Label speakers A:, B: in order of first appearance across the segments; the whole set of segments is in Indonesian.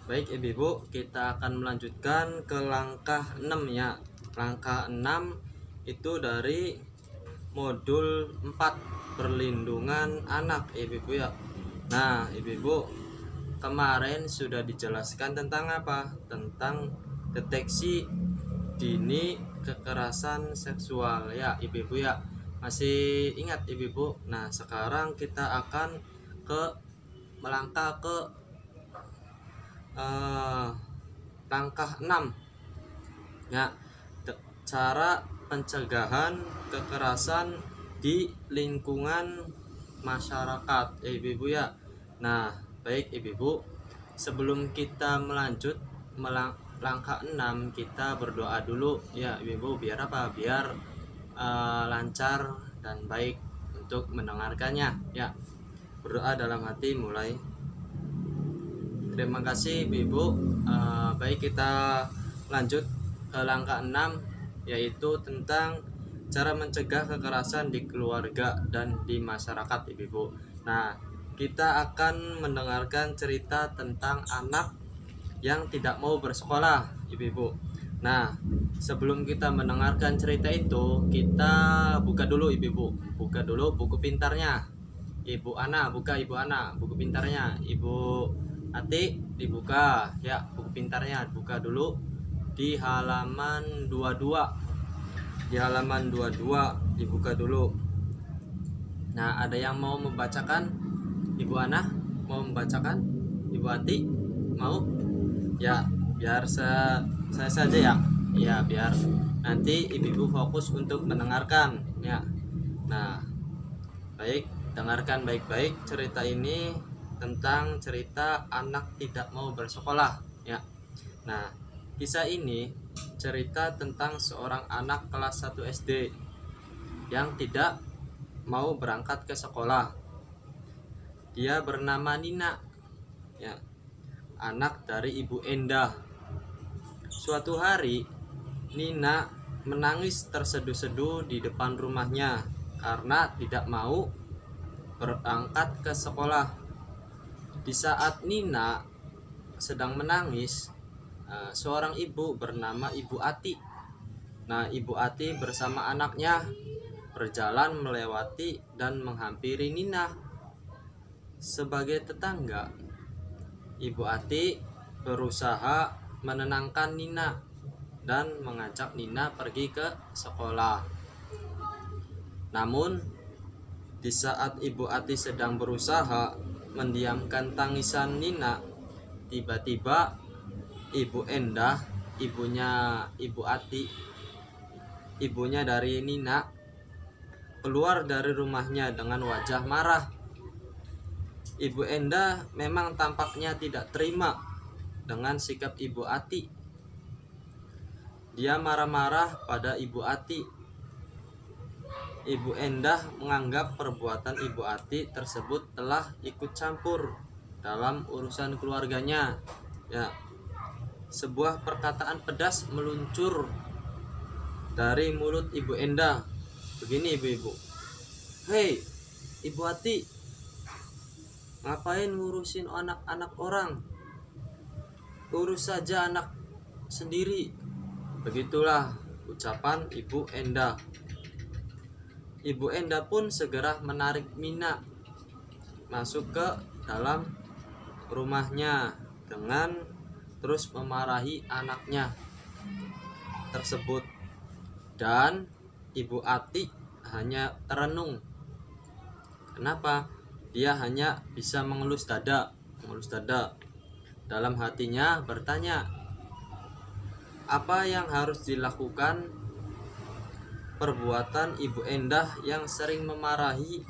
A: Baik Ibu-ibu, kita akan melanjutkan ke langkah 6 ya. Langkah 6 itu dari modul 4 perlindungan anak Ibu-ibu ya. Nah, Ibu-ibu, kemarin sudah dijelaskan tentang apa? Tentang deteksi dini kekerasan seksual ya Ibu-ibu ya. Masih ingat Ibu-ibu? Nah, sekarang kita akan melangkah ke langkah 6 ya, cara pencegahan kekerasan di lingkungan masyarakat Ibu-ibu ya. Nah, baik Ibu-ibu, sebelum kita melanjut langkah 6, kita berdoa dulu ya Ibu-ibu, biar apa? Biar lancar dan baik untuk mendengarkannya ya. Berdoa dalam hati mulai. Terima kasih Ibu. Baik, kita lanjut ke langkah 6, yaitu tentang cara mencegah kekerasan di keluarga dan di masyarakat Ibu. Nah, kita akan mendengarkan cerita tentang anak yang tidak mau bersekolah Ibu. Nah, sebelum kita mendengarkan cerita itu, kita buka dulu Ibu. Buka dulu buku pintarnya. Ibu Ana, buka Ibu Ana buku pintarnya. Ibu Ati dibuka ya buku pintarnya, buka dulu di halaman 22. Di halaman 22 dibuka dulu. Nah, ada yang mau membacakan? Ibu Ana mau membacakan? Ibu Ati mau? Ya, biar saya saja ya. Ya, biar nanti ibu-ibu fokus untuk mendengarkan ya. Nah, baik, dengarkan baik-baik cerita ini tentang cerita anak tidak mau bersekolah ya. Nah, kisah ini cerita tentang seorang anak kelas 1 SD yang tidak mau berangkat ke sekolah. Dia bernama Nina ya, anak dari Ibu Endah. Suatu hari Nina menangis terseduh-seduh di depan rumahnya karena tidak mau berangkat ke sekolah. Di saat Nina sedang menangis, seorang ibu bernama Ibu Ati. Nah, Ibu Ati bersama anaknya berjalan melewati dan menghampiri Nina. Sebagai tetangga, Ibu Ati berusaha menenangkan Nina dan mengajak Nina pergi ke sekolah. Namun, di saat Ibu Ati sedang berusaha mendiamkan tangisan Nina, tiba-tiba Ibu Endah, ibunya Ibu Ati, ibunya dari Nina, keluar dari rumahnya dengan wajah marah. Ibu Endah memang tampaknya tidak terima dengan sikap Ibu Ati. Dia marah-marah pada Ibu Ati. Ibu Endah menganggap perbuatan Ibu Ati tersebut telah ikut campur dalam urusan keluarganya ya. Sebuah perkataan pedas meluncur dari mulut Ibu Endah. Begini ibu-ibu, "Hei Ibu Ati, ngapain ngurusin anak-anak orang? Urus saja anak sendiri." Begitulah ucapan Ibu Endah. Ibu Endah pun segera menarik Nina masuk ke dalam rumahnya dengan terus memarahi anaknya tersebut. Dan Ibu Ati hanya terenung. Kenapa? Dia hanya bisa mengelus dada. Dalam hatinya bertanya, apa yang harus dilakukan perbuatan Ibu Endah yang sering memarahi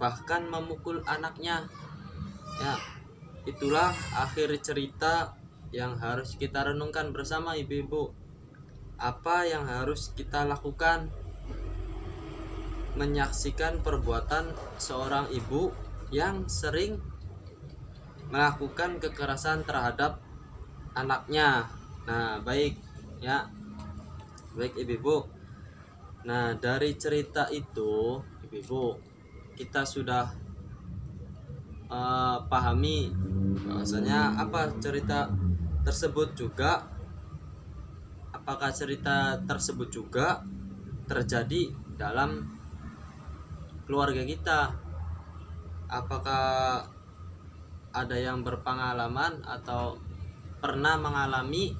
A: bahkan memukul anaknya ya. Itulah akhir cerita yang harus kita renungkan bersama ibu-ibu. Apa yang harus kita lakukan menyaksikan perbuatan seorang ibu yang sering melakukan kekerasan terhadap anaknya. Nah, baik ya. Baik ibu-ibu. Nah, dari cerita itu ibu-ibu, kita sudah pahami bahwasanya apa cerita tersebut juga, apakah cerita tersebut juga terjadi dalam keluarga kita? Apakah ada yang berpengalaman atau pernah mengalami?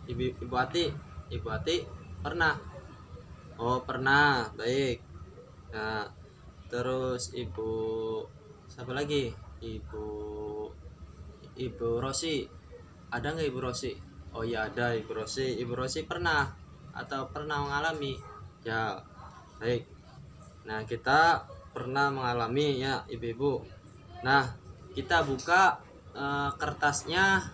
A: Ibu Ati pernah? Oh pernah, baik. Nah terus siapa lagi? Ibu Rosi, ada nggak Ibu Rosi? Oh iya ada Ibu Rosi. Ibu Rosi pernah atau pernah mengalami? Ya baik. Nah kita pernah mengalami ya ibu-ibu. Nah kita buka kertasnya,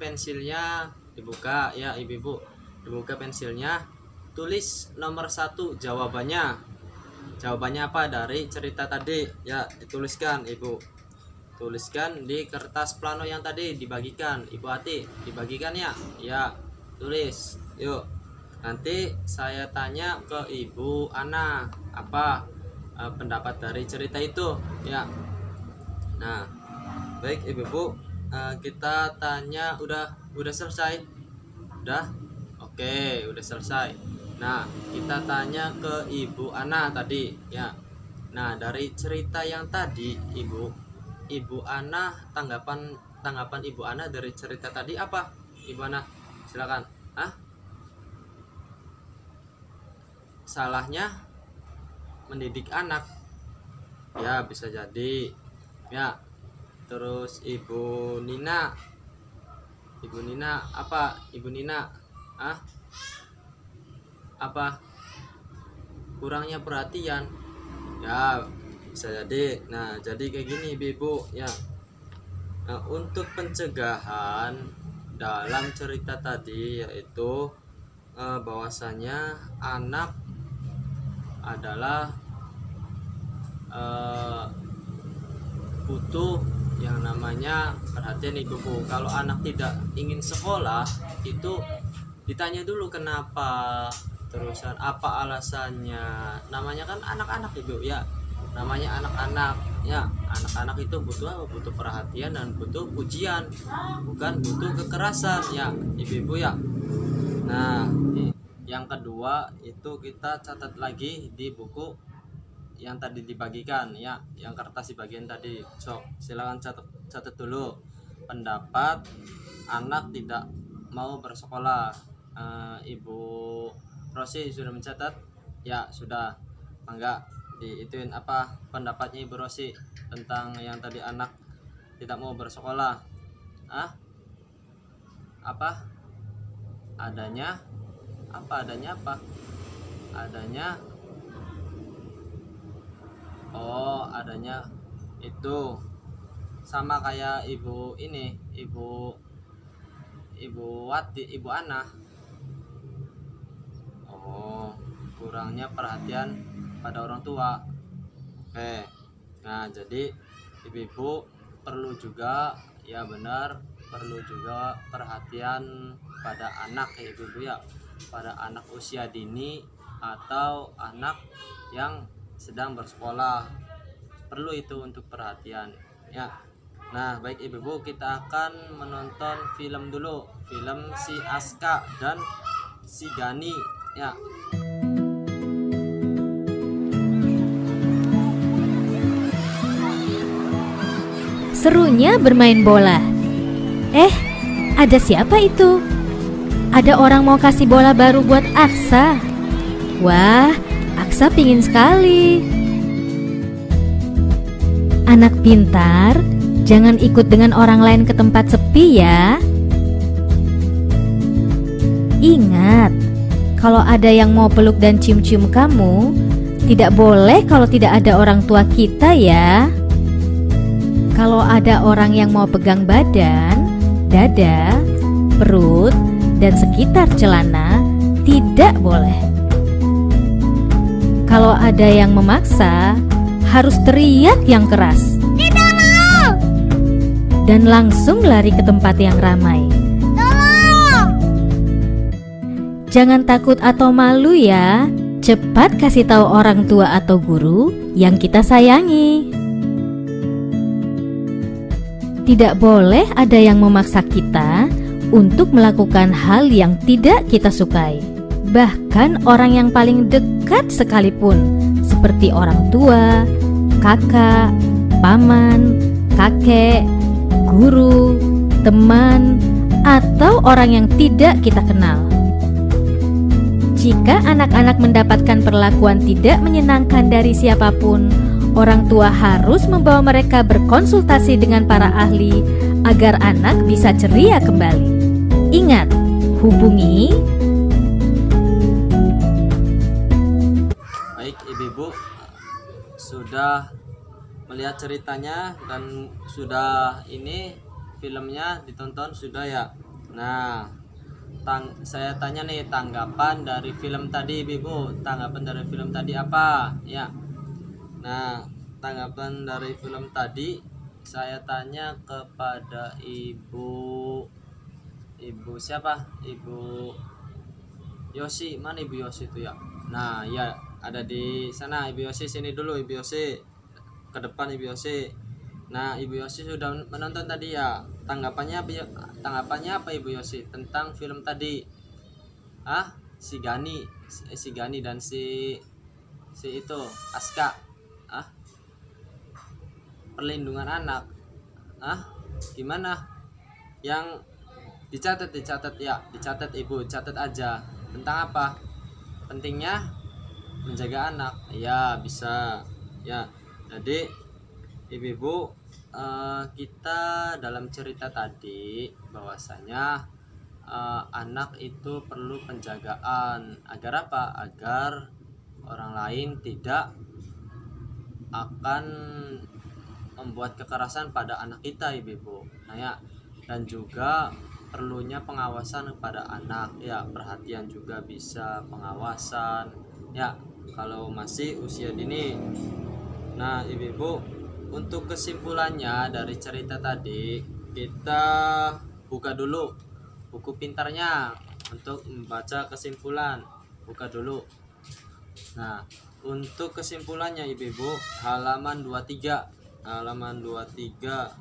A: pensilnya dibuka ya ibu-ibu, dibuka pensilnya, tulis nomor 1 jawabannya apa dari cerita tadi ya, dituliskan ibu, tuliskan di kertas plano yang tadi dibagikan. Ibu Ati dibagikan ya, tulis yuk. Nanti saya tanya ke Ibu Ana apa pendapat dari cerita itu ya. Nah baik ibu-ibu, kita tanya udah selesai? Udah? Oke udah selesai. Nah kita tanya ke Ibu Ana tadi ya. Nah dari cerita yang tadi Ibu Ana, tanggapan Ibu Ana dari cerita tadi apa? Ibu Ana silakan. Salahnya mendidik anak ya, bisa jadi ya. Terus Ibu Nina apa? Ibu Nina apa? Kurangnya perhatian ya, bisa jadi. Nah jadi kayak gini ibu ya. Nah untuk pencegahan dalam cerita tadi yaitu bahwasanya anak adalah butuh yang namanya perhatian ibu-ibu. Kalau anak tidak ingin sekolah itu ditanya dulu kenapa, terusan apa alasannya. Namanya kan anak-anak ibu ya, namanya anak-anak ya. Anak-anak itu butuh apa? Butuh perhatian dan butuh pujian, bukan butuh kekerasan ya ibu-ibu ya. Nah yang kedua itu kita catat lagi di buku yang tadi dibagikan ya, yang kertas di bagian tadi. Silakan catat dulu pendapat anak tidak mau bersekolah. Ibu Rosi sudah mencatat ya? Sudah. Enggak diituin apa pendapatnya Ibu Rosi tentang yang tadi anak tidak mau bersekolah? Apa adanya adanya itu sama kayak Ibu Ana. Kurangnya perhatian pada orang tua. Oke. Nah jadi ibu-ibu perlu juga ya, benar, perlu juga perhatian pada anak ya ibu-ibu ya, pada anak usia dini atau anak yang sedang bersekolah, perlu itu untuk perhatian ya. Nah baik ibu-ibu, kita akan menonton film dulu, film si Aska dan si Gani ya.
B: Serunya bermain bola. Ada siapa itu? Ada orang mau kasih bola baru buat Aksa. Wah, Aksa pingin sekali. Anak pintar, jangan ikut dengan orang lain ke tempat sepi ya. Ingat, kalau ada yang mau peluk dan cium-cium kamu, tidak boleh kalau tidak ada orang tua kita ya. Kalau ada orang yang mau pegang badan, dada, perut, dan sekitar celana, tidak boleh. Kalau ada yang memaksa, harus teriak yang keras.
C: Tidak mau!
B: Dan langsung lari ke tempat yang ramai.
C: Tolong!
B: Jangan takut atau malu ya. Cepat kasih tahu orang tua atau guru yang kita sayangi. Tidak boleh ada yang memaksa kita untuk melakukan hal yang tidak kita sukai. Bahkan orang yang paling dekat sekalipun, seperti orang tua, kakak, paman, kakek, guru, teman, atau orang yang tidak kita kenal. Jika anak-anak mendapatkan perlakuan tidak menyenangkan dari siapapun, orang tua harus membawa mereka berkonsultasi dengan para ahli agar anak bisa ceria kembali. Ingat, hubungi.
A: Baik ibu-ibu, sudah melihat ceritanya dan sudah ini filmnya ditonton sudah ya. Nah, saya tanya nih, tanggapan dari film tadi ibu-ibu, tanggapan dari film tadi apa ya? Nah, tanggapan dari film tadi saya tanya kepada ibu siapa? Ibu Yosi. Mana Ibu Yosi itu ya? Nah, ya ada di sana. Ibu Yosi sini dulu, Ibu Yosi. Ke depan Ibu Yosi. Nah, Ibu Yosi sudah menonton tadi ya. Tanggapannya apa Ibu Yosi tentang film tadi? Si Gani dan si itu Aska. Perlindungan anak. Gimana? Yang dicatat ya, dicatat Ibu, catat aja. Tentang apa? Pentingnya menjaga anak. Ya, bisa. Ya. Jadi ibu-ibu, kita dalam cerita tadi bahwasanya anak itu perlu penjagaan. Agar apa? Agar orang lain tidak akan membuat kekerasan pada anak kita ibu-ibu. Nah ya, dan juga perlunya pengawasan kepada anak ya, perhatian juga bisa, pengawasan ya kalau masih usia dini. Nah ibu-ibu, untuk kesimpulannya dari cerita tadi, kita buka dulu buku pintarnya untuk membaca kesimpulan. Buka dulu. Nah, untuk kesimpulannya ibu-ibu, halaman 23. Halaman 23.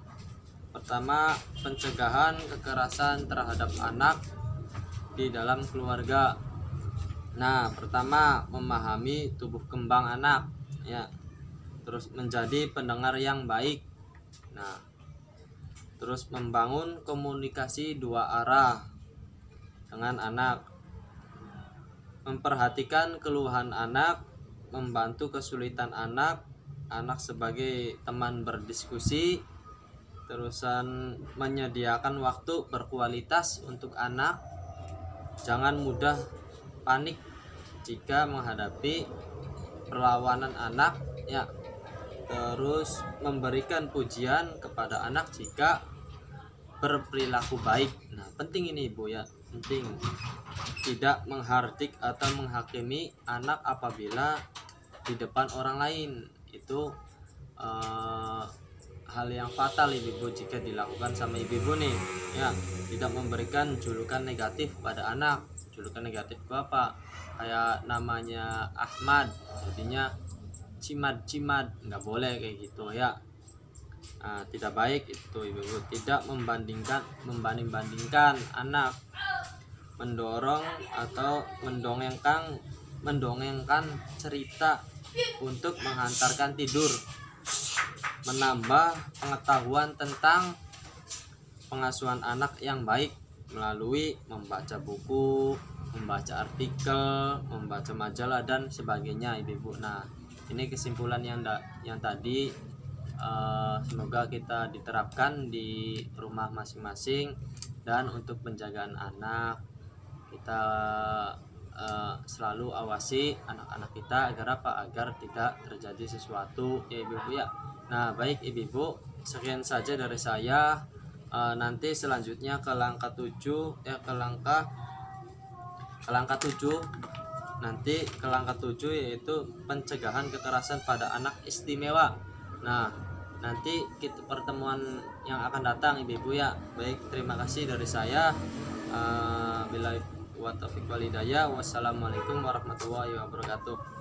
A: Pertama, pencegahan kekerasan terhadap anak di dalam keluarga. Nah, pertama, memahami tubuh kembang anak ya. Terus menjadi pendengar yang baik. Nah, terus membangun komunikasi dua arah dengan anak. Memperhatikan keluhan anak, membantu kesulitan anak sebagai teman berdiskusi. Terusan menyediakan waktu berkualitas untuk anak. Jangan mudah panik jika menghadapi perlawanan anak ya. Terus memberikan pujian kepada anak jika berperilaku baik. Nah, penting ini Ibu ya, penting. Tidak menghardik atau menghakimi anak apabila di depan orang lain. Itu hal yang fatal ibu-ibu jika dilakukan sama ibu-ibu nih ya. Tidak memberikan julukan negatif pada anak. Julukan negatif itu apa? Kayak namanya Ahmad, jadinya Cimad, nggak boleh kayak gitu ya. Tidak baik itu ibu-ibu. Tidak membandingkan anak, mendorong atau mendongengkan cerita untuk menghantarkan tidur, menambah pengetahuan tentang pengasuhan anak yang baik melalui membaca buku, membaca artikel, membaca majalah dan sebagainya ibu-ibu. Nah, ini kesimpulan yang tadi, semoga kita diterapkan di rumah masing-masing. Dan untuk penjagaan anak, kita selalu awasi anak-anak kita agar apa? Agar tidak terjadi sesuatu ya ibu-ibu ya. Nah baik ibu-ibu, sekian saja dari saya. Nanti selanjutnya ke langkah 7 nanti ke langkah 7 yaitu pencegahan kekerasan pada anak istimewa. Nah nanti kita pertemuan yang akan datang ibu-ibu ya. Baik, terima kasih dari saya. Billahi wa taufiq wal hidayah. Wassalamualaikum warahmatullahi wabarakatuh.